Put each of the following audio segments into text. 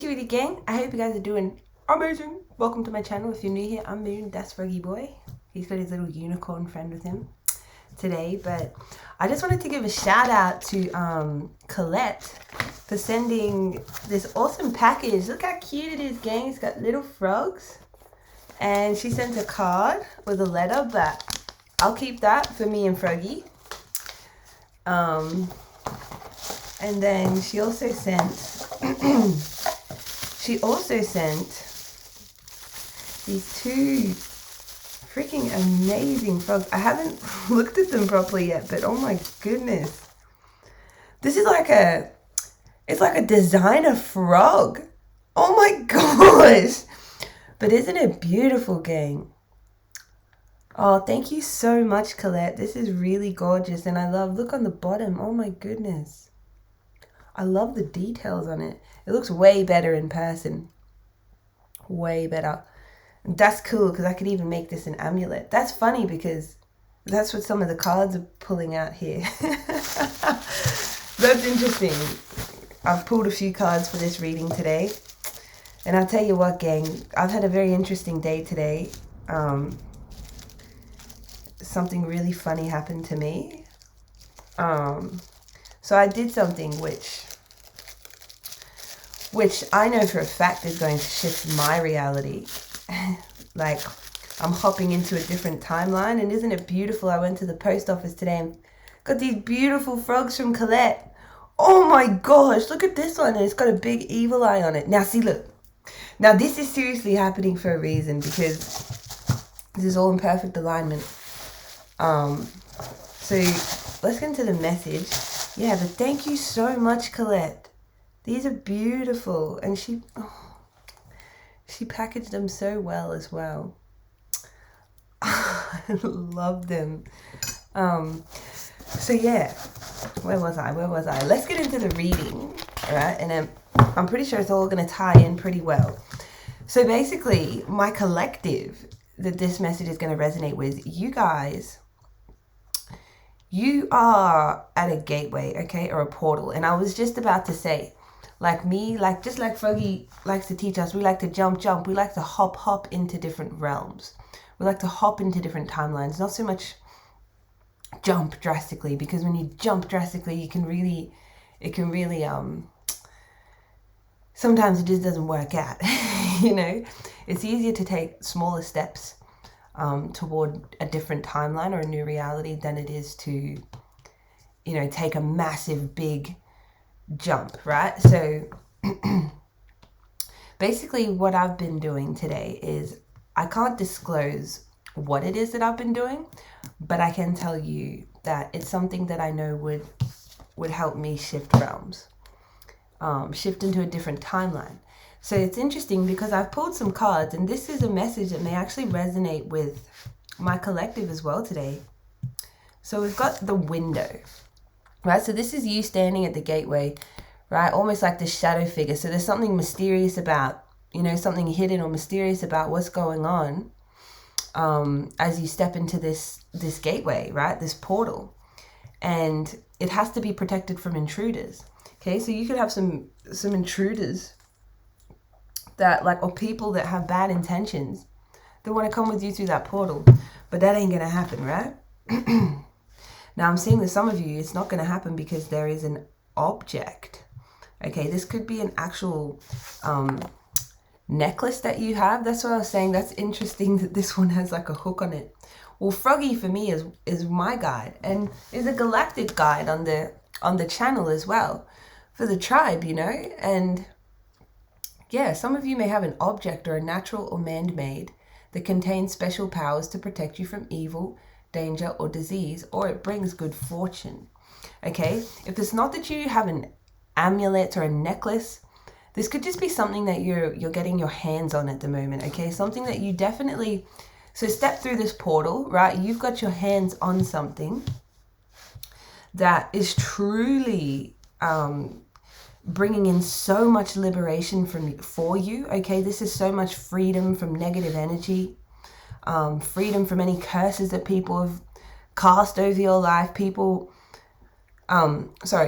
Cutie gang, I hope you guys are doing amazing. Welcome to my channel. If you're new here, I'm Moon, that's Froggy boy. He's got his little unicorn friend with him today, but I just wanted to give a shout out to Colette for sending this awesome package. Look how cute it is, gang. It's got little frogs, and she sent a card with a letter, but I'll keep that for me and Froggy. And then she also sent these two freaking amazing frogs. I haven't looked at them properly yet, but oh my goodness. This is it's like a designer frog. Oh my gosh. But isn't it beautiful, gang? Oh, thank you so much, Colette. This is really gorgeous, and I love, look on the bottom. Oh my goodness. I love the details on it. It looks way better in person. Way better. And that's cool because I could even make this an amulet. That's funny because that's what some of the cards are pulling out here. That's interesting. I've pulled a few cards for this reading today. And I'll tell you what, gang, I've had a very interesting day today. Something really funny happened to me. So I did something which I know for a fact is going to shift my reality. Like, I'm hopping into a different timeline, and isn't it beautiful? I went to the post office today and got these beautiful frogs from Colette. Oh my gosh, look at this one, and it's got a big evil eye on it. Now see, look. Now this is seriously happening for a reason, because this is all in perfect alignment. So let's get into the message. Yeah, but thank you so much, Colette. These are beautiful, and she packaged them so well as well. I love them. So yeah, where was I? Let's get into the reading, all right? And I'm pretty sure it's all going to tie in pretty well. So basically, my collective that this message is going to resonate with, you guys, you are at a gateway, okay, or a portal. And I was just about to say, like me, just like Froggy likes to teach us, we like to jump. We like to hop into different realms. We like to hop into different timelines. Not so much jump drastically, because when you jump drastically, it can really, sometimes it just doesn't work out, you know? It's easier to take smaller steps toward a different timeline or a new reality than it is to, you know, take a massive big jump, right? So basically what I've been doing today is, I can't disclose what it is that I've been doing, but I can tell you that it's something that I know would help me shift realms, shift into a different timeline. So it's interesting because I've pulled some cards, and this is a message that may actually resonate with my collective as well today. So we've got the window, right? So this is you standing at the gateway, right? Almost like the shadow figure. So there's something mysterious about, you know, something hidden or mysterious about what's going on as you step into this gateway, right? This portal. And it has to be protected from intruders. Okay, so you could have some intruders that, like, or people that have bad intentions that want to come with you through that portal, but that ain't gonna happen, right? Now I'm seeing that some of you, it's not gonna happen because there is an object. Okay, this could be an actual necklace that you have. That's what I was saying. That's interesting that this one has like a hook on it. Well, Froggy for me is my guide, and is a galactic guide on the channel as well for the tribe, you know. And yeah, some of you may have an object or a natural or man-made that contains special powers to protect you from evil, danger, or disease, or it brings good fortune. Okay, if it's not that you have an amulet or a necklace, this could just be something that you're getting your hands on at the moment. Okay, something that you definitely, so step through this portal, right? You've got your hands on something that is truly bringing in so much liberation for you. Okay, this is so much freedom from negative energy, freedom from any curses that people have cast over your life.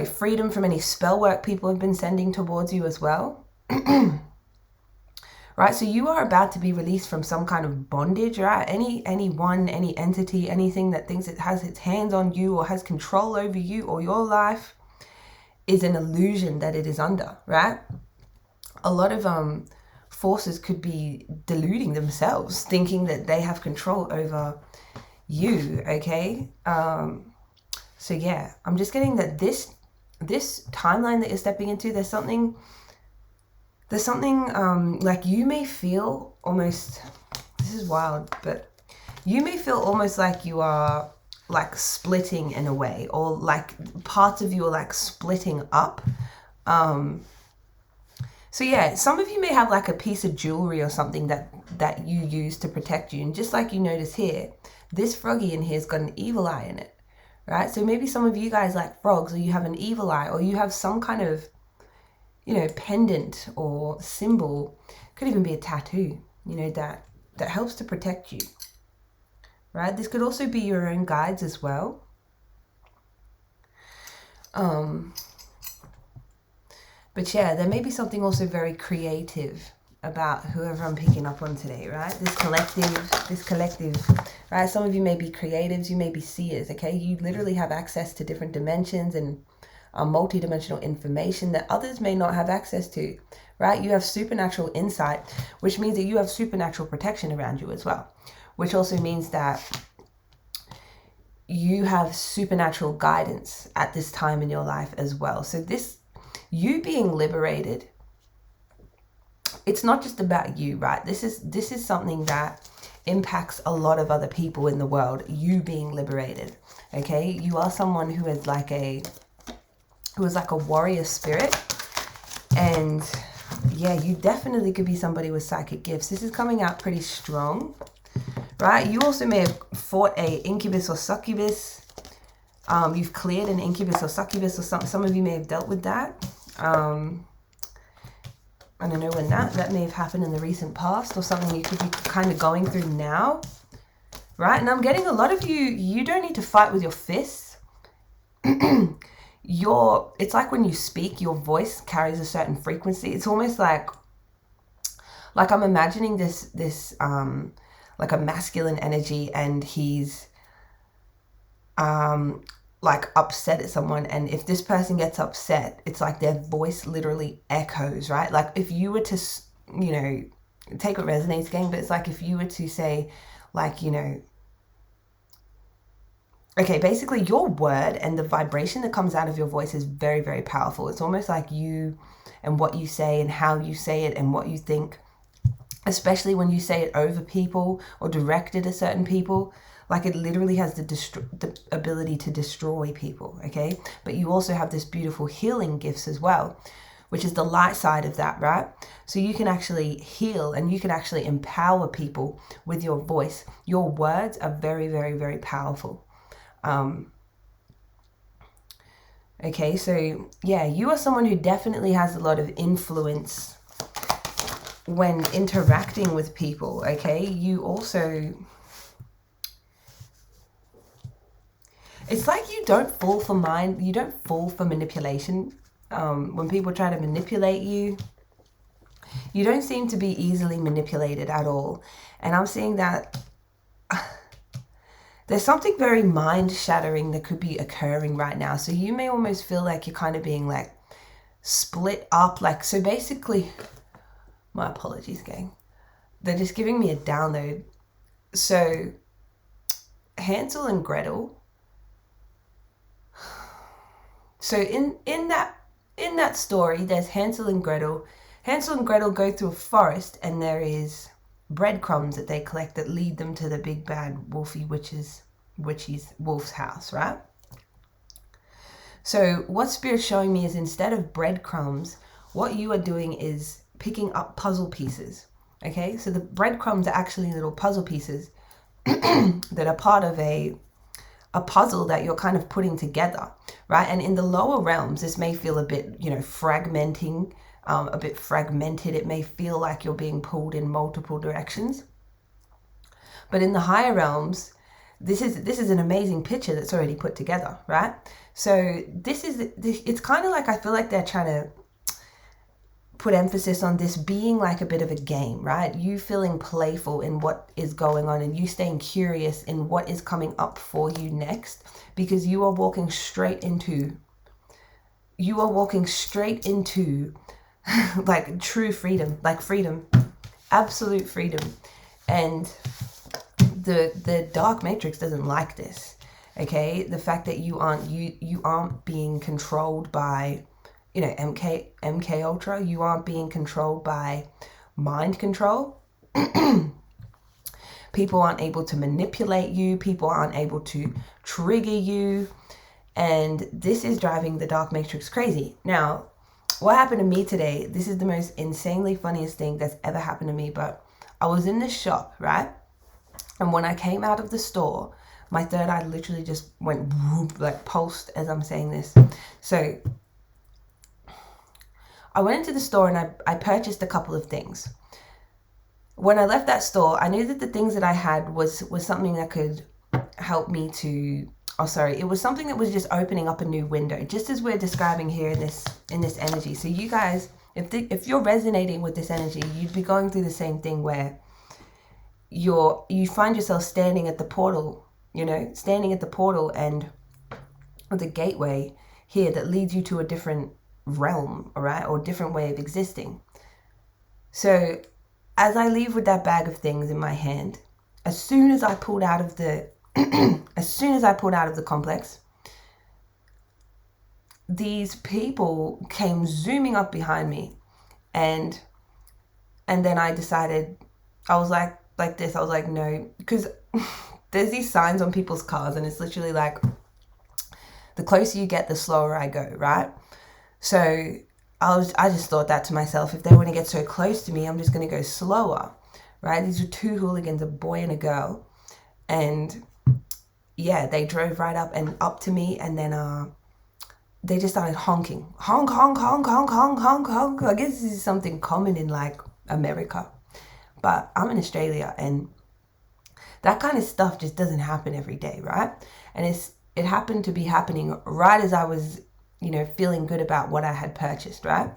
Freedom from any spell work people have been sending towards you as well. right? So you are about to be released from some kind of bondage, right? Anyone, any entity, anything that thinks it has its hands on you or has control over you or your life is an illusion that it is under, right? A lot of forces could be deluding themselves, thinking that they have control over you, okay? So yeah, I'm just getting that this timeline that you're stepping into, there's something like you may feel almost, this is wild, but you may feel almost like you are like splitting in a way, or like parts of you are like splitting up. So yeah, some of you may have like a piece of jewelry or something that you use to protect you. And just like you notice here, this froggy in here has got an evil eye in it, right? So maybe some of you guys like frogs, or you have an evil eye, or you have some kind of, you know, pendant or symbol, could even be a tattoo, you know, that helps to protect you, right? This could also be your own guides as well. But yeah, there may be something also very creative about whoever I'm picking up on today, right? This collective, right? Some of you may be creatives, you may be seers, okay? You literally have access to different dimensions and multi-dimensional information that others may not have access to, right? You have supernatural insight, which means that you have supernatural protection around you as well, which also means that you have supernatural guidance at this time in your life as well. So this, you being liberated, it's not just about you, right? This is something that impacts a lot of other people in the world, you being liberated, okay? You are someone who is like a warrior spirit, and yeah, you definitely could be somebody with psychic gifts. This is coming out pretty strong, right? You also may have fought a incubus or succubus. You've cleared an incubus or succubus, or some of you may have dealt with that. I don't know when that may have happened in the recent past, or something you could be kind of going through now, right? And I'm getting a lot of you don't need to fight with your fists. It's like when you speak, your voice carries a certain frequency. It's almost like I'm imagining this like a masculine energy, and he's like upset at someone, and if this person gets upset, it's like their voice literally echoes, right? Like if you were to, you know, take what resonates again, but it's like if you were to say, like, you know, okay, basically your word and the vibration that comes out of your voice is very, very powerful. It's almost like you and what you say and how you say it and what you think, especially when you say it over people or directed at certain people. Like it literally has the ability to destroy people, okay? But you also have this beautiful healing gifts as well, which is the light side of that, right? So you can actually heal and you can actually empower people with your voice. Your words are very, very, very powerful. Okay, so yeah, you are someone who definitely has a lot of influence when interacting with people, okay? You also, it's like you don't fall for manipulation. When people try to manipulate you, you don't seem to be easily manipulated at all. And I'm seeing that there's something very mind-shattering that could be occurring right now. So you may almost feel like you're kind of being like split up. Like, so basically, my apologies, gang. They're just giving me a download. So Hansel and Gretel. So in that story, there's Hansel and Gretel. Hansel and Gretel go through a forest, and there is breadcrumbs that they collect that lead them to the big bad witch's wolf's house, right? So what Spirit's showing me is, instead of breadcrumbs, what you are doing is picking up puzzle pieces, okay? So the breadcrumbs are actually little puzzle pieces that are part of a puzzle that you're kind of putting together, right? And in the lower realms, this may feel a bit, you know, fragmenting, a bit fragmented. It may feel like you're being pulled in multiple directions. But in the higher realms, this is an amazing picture that's already put together, right? So it's kind of like, I feel like they're trying to put emphasis on this being like a bit of a game, right? You feeling playful in what is going on and you staying curious in what is coming up for you next, because you are walking straight into like true freedom, like freedom, absolute freedom. And the dark matrix doesn't like this. Okay, the fact that you aren't being controlled by, you know, MK Ultra. You aren't being controlled by mind control. People aren't able to manipulate you. People aren't able to trigger you. And this is driving the dark matrix crazy. Now, what happened to me today, this is the most insanely funniest thing that's ever happened to me, but I was in this shop, right? And when I came out of the store, my third eye literally just went whoop, like pulsed as I'm saying this. So I went into the store and I purchased a couple of things. When I left that store, I knew that the things that I had was something that could help me to, it was something that was just opening up a new window, just as we're describing here in this energy. So you guys, if you're resonating with this energy, you'd be going through the same thing where you find yourself standing at the portal, and the gateway here that leads you to a different realm, all right, or different way of existing. So as I leave with that bag of things in my hand, as soon as I pulled out of the complex, these people came zooming up behind me, and then I decided, I was like this, I was like, no, because there's these signs on people's cars and it's literally like, the closer you get, the slower I go, right? So I just thought that to myself, if they want to get so close to me, I'm just going to go slower, right? These were two hooligans, a boy and a girl. And yeah, they drove right up to me, and then they just started honking. Honk, honk, honk, honk, honk, honk, honk. I guess this is something common in like America. But I'm in Australia and that kind of stuff just doesn't happen every day, right? And it happened to be happening right as I was, feeling good about what I had purchased, right?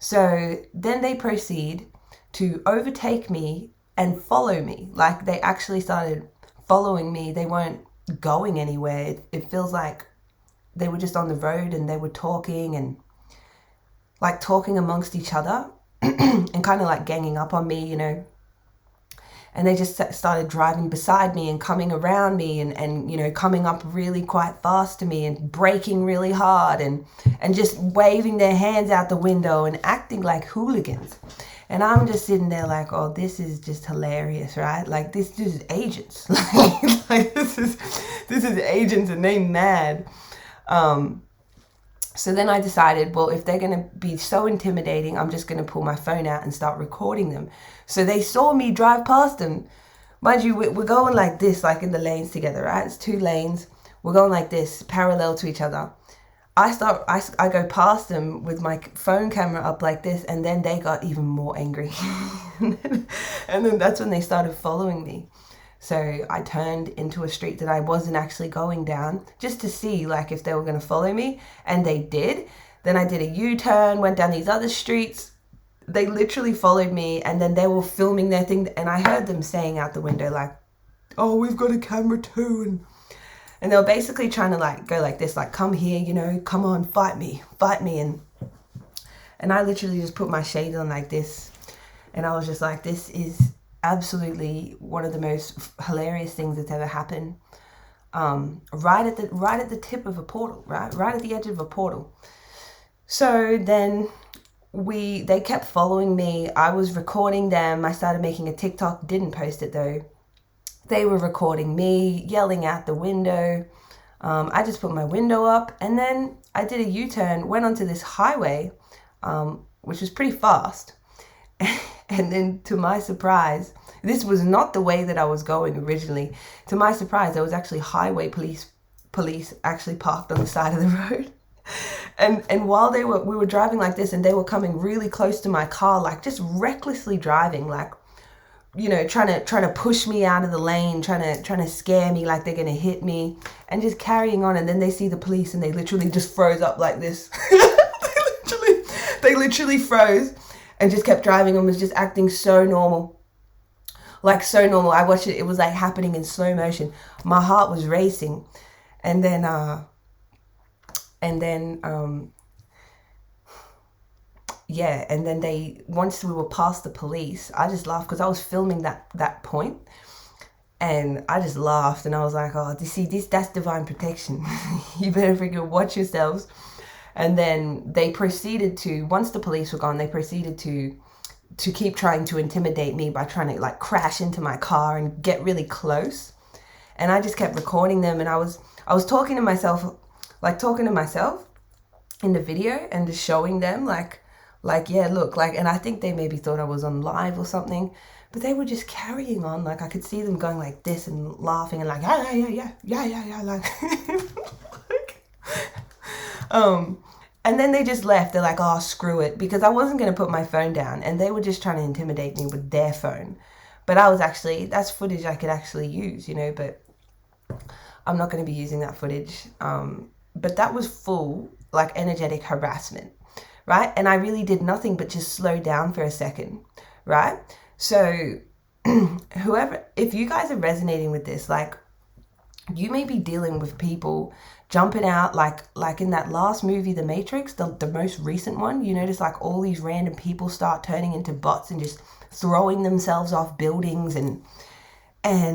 So then they proceed to overtake me and follow me. Like they actually started following me. They weren't going anywhere. It feels like they were just on the road and they were talking amongst each other and kind of like ganging up on me, And they just started driving beside me and coming around me and coming up really quite fast to me and braking really hard and just waving their hands out the window and acting like hooligans. And I'm just sitting there like, oh, this is just hilarious, right? Like this is agents. like this is agents and they mad. So then I decided, well, if they're going to be so intimidating, I'm just going to pull my phone out and start recording them. So they saw me drive past them. Mind you, we're going like this, like in the lanes together, right? It's two lanes. We're going like this, parallel to each other. I go past them with my phone camera up like this, and then they got even more angry. and then that's when they started following me. So I turned into a street that I wasn't actually going down just to see like if they were going to follow me, and they did. Then I did a U-turn, went down these other streets. They literally followed me, and then they were filming their thing, and I heard them saying out the window like, oh, we've got a camera too. And they were basically trying to like go like this, like, come here, come on, fight me. And I literally just put my shade on like this, and I was just like, this is absolutely one of the most hilarious things that's ever happened. Right at the tip of a portal, right at the edge of a portal. So then they kept following me. I was recording them. I started making a TikTok, didn't post it though. They were recording me, yelling out the window. I just put my window up, and then I did a U-turn, went onto this highway, which was pretty fast. And then to my surprise, this was not the way that I was going originally. To my surprise, there was actually highway police actually parked on the side of the road. And while we were driving like this, and they were coming really close to my car, like just recklessly driving, like, trying to push me out of the lane, trying to scare me like they're going to hit me, and just carrying on. And then they see the police and they literally just froze up like this. They literally froze and just kept driving and was just acting so normal. Like so normal. I watched it. It was like happening in slow motion. My heart was racing. And then they, once we were past the police, I just laughed because I was filming that point. And I just laughed and I was like, oh, that's divine protection. You better freaking watch yourselves. And then they proceeded to, once the police were gone, they proceeded to keep trying to intimidate me by trying to like crash into my car and get really close. And I just kept recording them, and I was talking to myself in the video and just showing them like, yeah, look, like, and I think they maybe thought I was on live or something. But they were just carrying on. Like, I could see them going like this and laughing and like, yeah, like, and then they just left. They're like, oh, screw it. Because I wasn't going to put my phone down. And they were just trying to intimidate me with their phone. But I was actually, that's footage I could actually use, you know, but I'm not going to be using that footage. But that was full, like, energetic harassment, right? And I really did nothing but just slow down for a second, right? So if you guys are resonating with this, like, you may be dealing with people jumping out like in that last movie, The Matrix, the most recent one. You notice like all these random people start turning into bots and just throwing themselves off buildings, and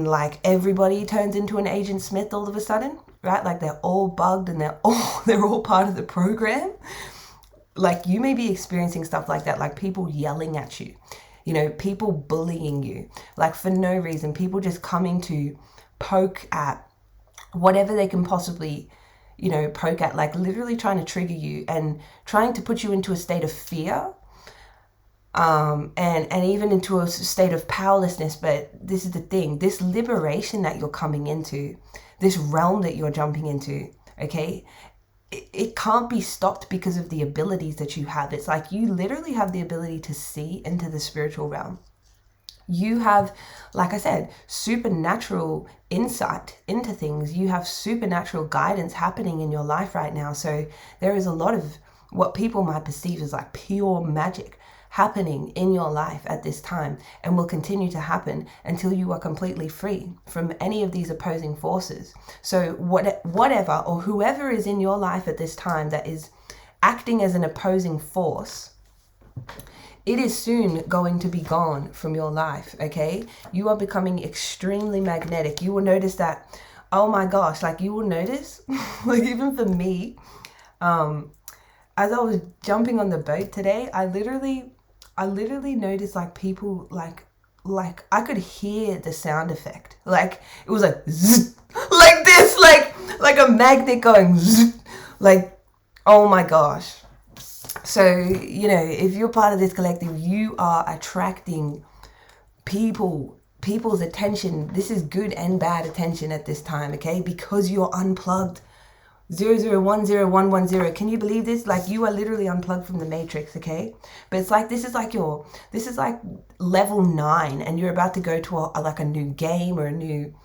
like everybody turns into an Agent Smith all of a sudden, right? Like they're all bugged and they're all part of the program. Like you may be experiencing stuff like that, like people yelling at you. You know, people bullying you, like for no reason, people just coming to poke at whatever they can possibly, you know, poke at, like literally trying to trigger you and trying to put you into a state of fear, and even into a state of powerlessness. But this is the thing, this liberation that you're coming into, this realm that you're jumping into, okay, it can't be stopped because of the abilities that you have. It's like you literally have the ability to see into the spiritual realm. You have, like I said, supernatural insight into things. You have supernatural guidance happening in your life right now. So there is a lot of what people might perceive as like pure magic happening in your life at this time, and will continue to happen until you are completely free from any of these opposing forces. So whatever or whoever is in your life at this time that is acting as an opposing force, it is soon going to be gone from your life, okay? You are becoming extremely magnetic. You will notice that, oh my gosh, like you will notice, like even for me, as I was jumping on the boat today, I literally noticed like people like I could hear the sound effect. Like it was like zzz, like this, like a magnet going zzz, like, oh my gosh. So, you know, if you're part of this collective, you are attracting people's attention. This is good and bad attention at this time, okay? Because you're unplugged. 0010110. Can you believe this? Like you are literally unplugged from the matrix, okay? But it's like this is like level 9, and you're about to go to like a new game or a new,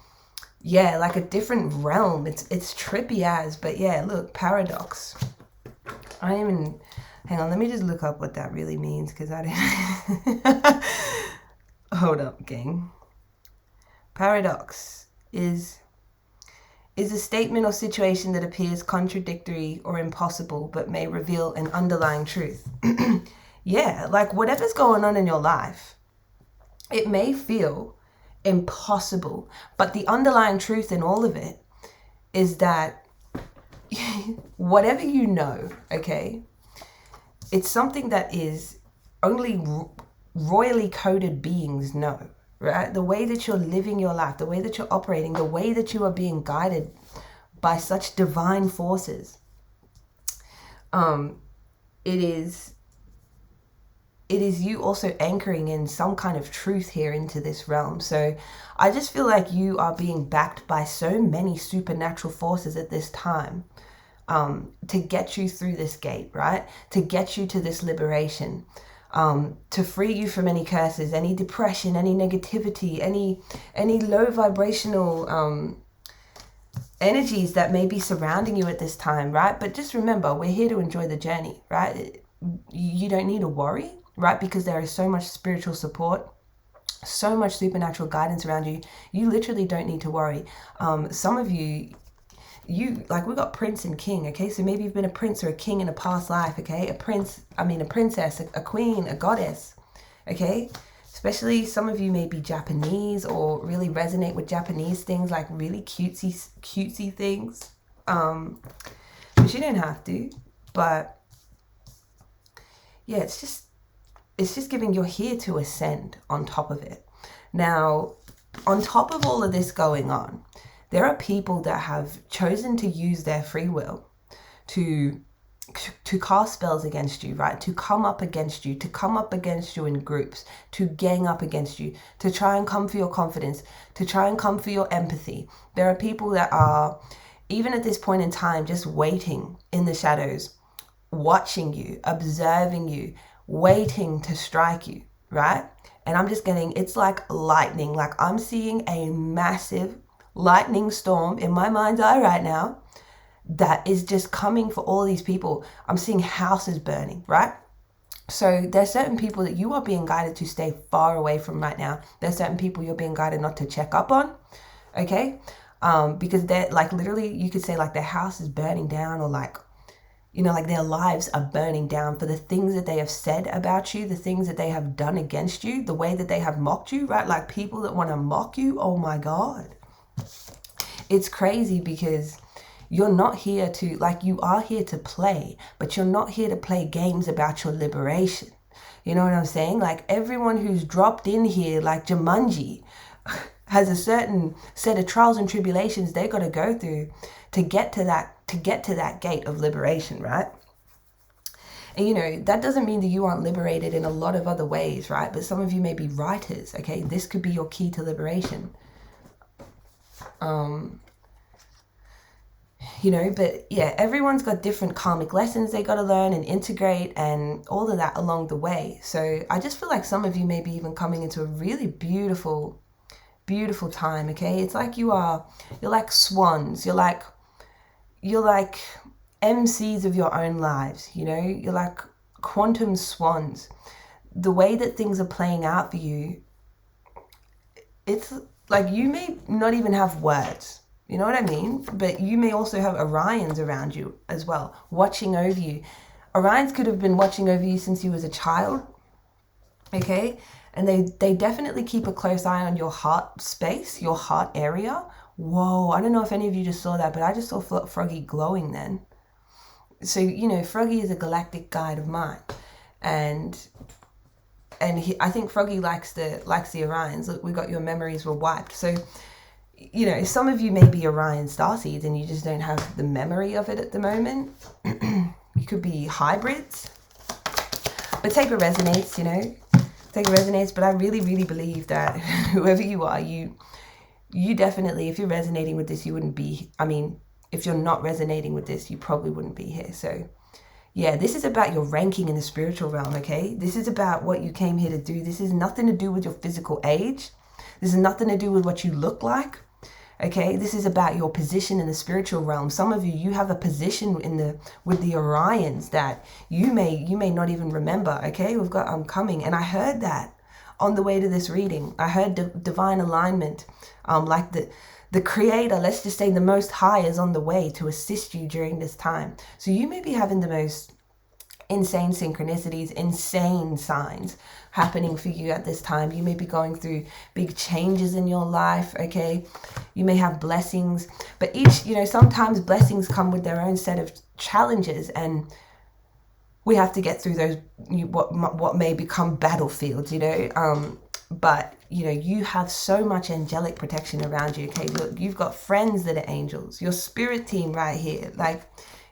yeah, like a different realm. It's trippy as, but yeah, look, paradox. Hang on, let me just look up what that really means, because I didn't. Hold up, gang. Paradox is a statement or situation that appears contradictory or impossible, but may reveal an underlying truth. Yeah, like whatever's going on in your life, it may feel impossible, but the underlying truth in all of it is that whatever you know, okay, it's something that is only royally coded beings know, right? The way that you're living your life, the way that you're operating, the way that you are being guided by such divine forces. It is you also anchoring in some kind of truth here into this realm. So I just feel like you are being backed by so many supernatural forces at this time, to get you through this gate, right? To get you to this liberation, to free you from any curses, any depression, any negativity, any low vibrational energies that may be surrounding you at this time, right? But just remember, we're here to enjoy the journey, right? you don't need to worry, right? Because there is so much spiritual support, so much supernatural guidance around you. You literally don't need to worry. Some of you like, we got prince and king, okay? So maybe you've been a prince or a king in a past life, okay? A princess, a queen, a goddess, okay? Especially some of you may be Japanese or really resonate with Japanese things, like really cutesy things. But you don't have to. But yeah, it's just giving you're here to ascend on top of it. Now, on top of all of this going on, there are people that have chosen to use their free will to cast spells against you, right? To come up against you in groups, to gang up against you, to try and come for your confidence, to try and come for your empathy. There are people that are, even at this point in time, just waiting in the shadows, watching you, observing you, waiting to strike you, right? And I'm just getting, it's like lightning. Like, I'm seeing a massive lightning storm in my mind's eye right now that is just coming for all these people. I'm seeing houses burning, right? So there's certain people that you are being guided to stay far away from right now. There's certain people you're being guided not to check up on, okay? Because they're like, literally, you could say like their house is burning down, or like, you know, like their lives are burning down for the things that they have said about you, the things that they have done against you, the way that they have mocked you, right? Like, people that want to mock you, oh my God. It's crazy, because you're not here to, like, you are here to play, but you're not here to play games about your liberation. You know what I'm saying? Like, everyone who's dropped in here, like Jumanji, has a certain set of trials and tribulations they got to go through to get to that gate of liberation, right? And, you know, that doesn't mean that you aren't liberated in a lot of other ways, right? But some of you may be writers, okay? This could be your key to liberation. You know, but yeah, everyone's got different karmic lessons they got to learn and integrate and all of that along the way. So I just feel like some of you may be even coming into a really beautiful time, okay? It's like you're like swans. You're like MCs of your own lives, you know? You're like quantum swans. The way that things are playing out for you, it's like you may not even have words, you know what I mean? But you may also have Orions around you as well, watching over you. Orions could have been watching over you since you was a child, okay? And they definitely keep a close eye on your heart space, your heart area. Whoa, I don't know if any of you just saw that, but I just saw Froggy glowing then. So, you know, Froggy is a galactic guide of mine. And I think Froggy likes the Orions. Look, we got your memories were wiped. So, you know, some of you may be Orion starseeds and you just don't have the memory of it at the moment. You could be hybrids. But take what resonates, you know. Take what resonates. But I really, really believe that whoever you are, you definitely, if you're resonating with this, you wouldn't be, I mean, if you're not resonating with this, you probably wouldn't be here. So, yeah, this is about your ranking in the spiritual realm, okay? This is about what you came here to do. This is nothing to do with your physical age. This is nothing to do with what you look like, okay? This is about your position in the spiritual realm. Some of you have a position with the Orions that you may not even remember, okay? We've got coming, and I heard that on the way to this reading. I heard divine alignment, like the creator, let's just say the Most High, is on the way to assist you during this time. So you may be having the most insane synchronicities, insane signs happening for you at this time. You may be going through big changes in your life, okay? You may have blessings, but each, you know, sometimes blessings come with their own set of challenges, and we have to get through those, what may become battlefields, you know? But, you know, you have so much angelic protection around you, okay? Look, you've got friends that are angels. Your spirit team right here, like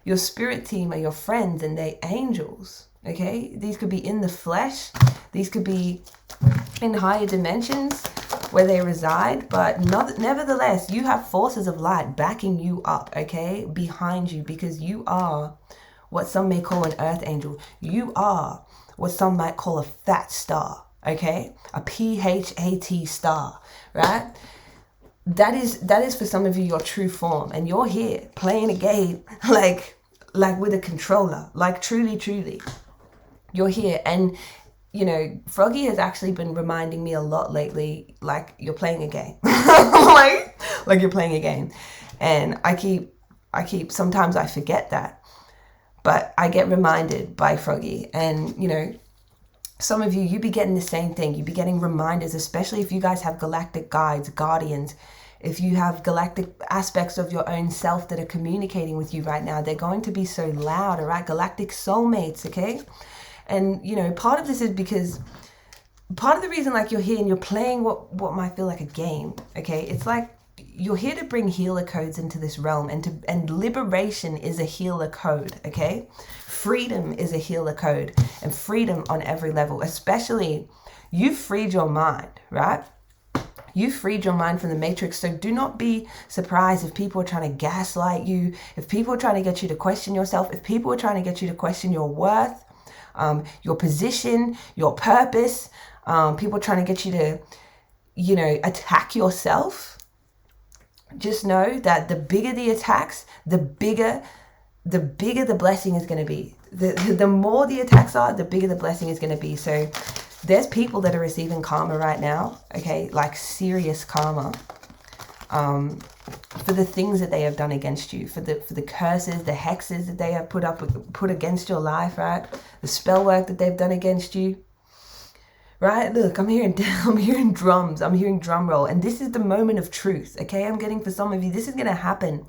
your spirit team are your friends and they're angels, okay? These could be in the flesh. These could be in higher dimensions where they reside. But nevertheless, you have forces of light backing you up, okay? Behind you, because you are what some may call an earth angel. You are what some might call a fat star. Okay, a PHAT star, right? That is for some of you your true form, and you're here playing a game like with a controller, like truly. You're here. And, you know, Froggy has actually been reminding me a lot lately, like, you're playing a game. like you're playing a game. And I keep, sometimes I forget that. But I get reminded by Froggy. And, you know, some of you be getting the same thing. You be getting reminders, especially if you guys have galactic guides, guardians. If you have galactic aspects of your own self that are communicating with you right now, they're going to be so loud, all right? Galactic soulmates, okay? And, you know, part of this is because part of the reason, like, you're here and you're playing what might feel like a game, okay? It's like you're here to bring healer codes into this realm, and liberation is a healer code, okay? Freedom is a healer code, and freedom on every level. Especially, you've freed your mind, right? You freed your mind from the matrix. So do not be surprised if people are trying to gaslight you, if people are trying to get you to question yourself, if people are trying to get you to question your worth, your position, your purpose, people trying to get you to, you know, attack yourself. Just know that the bigger the attacks, the bigger the blessing is going to be. The more the attacks are, the bigger the blessing is going to be. So there's people that are receiving karma right now, okay, like serious karma, for the things that they have done against you, for the curses, the hexes that they have put against your life, right? The spell work that they've done against you, right? Look, I'm hearing drums, I'm hearing drum roll, and this is the moment of truth, okay? I'm getting, for some of you, this is going to happen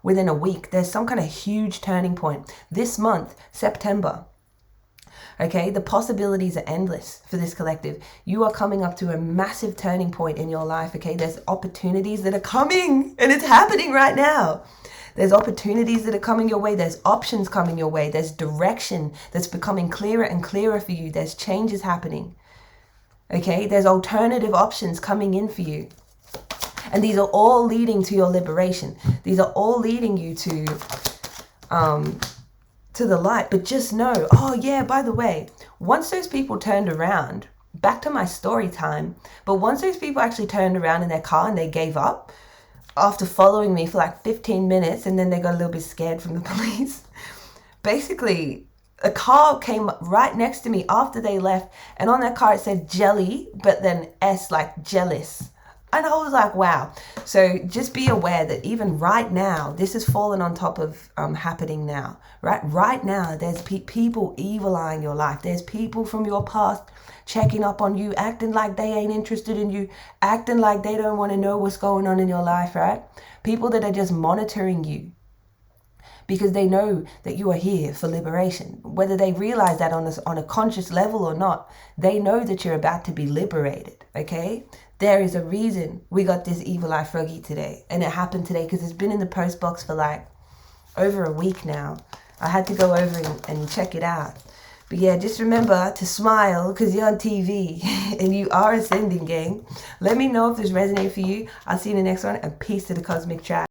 within a week. There's some kind of huge turning point this month, September. Okay, the possibilities are endless for this collective. You are coming up to a massive turning point in your life, okay? There's opportunities that are coming, and it's happening right now. There's opportunities that are coming your way. There's options coming your way. There's direction that's becoming clearer and clearer for you. There's changes happening, okay? There's alternative options coming in for you. And these are all leading to your liberation. These are all leading you to the light. But just know, oh yeah, by the way, once those people turned around, back to my story time, but once those people actually turned around in their car and they gave up after following me for like 15 minutes, and then they got a little bit scared from the police. Basically, a car came right next to me after they left, and on that car it said jelly, but then S, like jealous. And I was like, wow. So just be aware that even right now, this has fallen on top of happening now. Right now, there's people evil eyeing your life. There's people from your past checking up on you, acting like they ain't interested in you, acting like they don't want to know what's going on in your life, right? People that are just monitoring you because they know that you are here for liberation. Whether they realize that on a conscious level or not, they know that you're about to be liberated, okay? There is a reason we got this Evil Eye Froggy today. And it happened today because it's been in the post box for like over a week now. I had to go over and check it out. But yeah, just remember to smile because you're on TV and you are ascending, gang. Let me know if this resonates for you. I'll see you in the next one, and peace to the cosmic tribe.